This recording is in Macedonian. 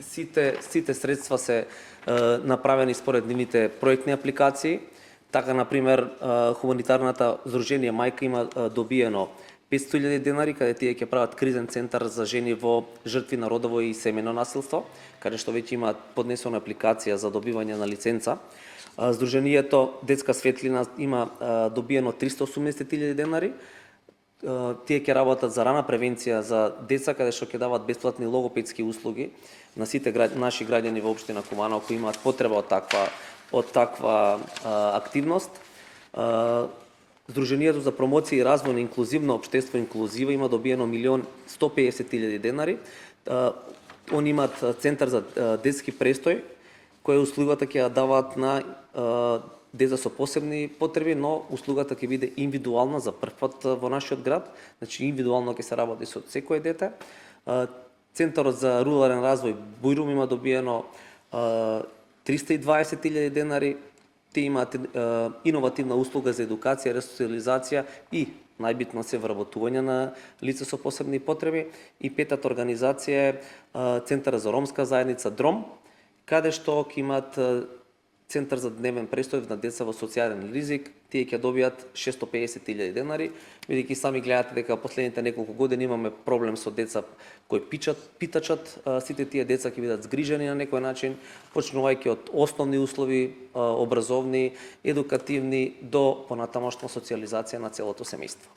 Сите средства се направени според нивните проектни апликации. Така, например, хуманитарната здружение Мајка има добиено 500.000 денари, каде тие ќе прават кризен центар за жени во жртви на родово и семејно насилство, каде што веќе има поднесена апликација за добивање на лиценца. Здруженијето Детска светлина има добиено 380.000 денари. Тие ќе работат за рана превенција за деца, каде што ќе дават бесплатни логопедски услуги на сите наши граѓани во општина Куманово кои имаат потреба од таква активност. Здруженијето за промоција и развој на инклузивно општество инклузива има добиено 1.150.000 денари. Они имаат центар за детски престој, која услугата ќе ја даваат на деца со посебни потреби, но услугата ќе биде индивидуална за прв пат во нашиот град, значи индивидуално ќе се работи со секое дете. Центарот за рурален развој Бујрум има добиено 320.000 денари. Те имаат иновативна услуга за едукација, ресоциализација и најбитно се вработување на лица со посебни потреби. И петата организација е Центар за ромска заедница ДРОМ, каде што ќе имаат Центар за дневен престој на деца во социјален ризик. Тие ќе добијат 650.000 денари, бидејќи сами гледате дека последните неколку години имаме проблем со деца кои питачат. Сите тие деца ќе бидат згрижени на некој начин, почнувајќи од основни услови, образовни, едукативни, до понатамошна социјализација на целото семејство.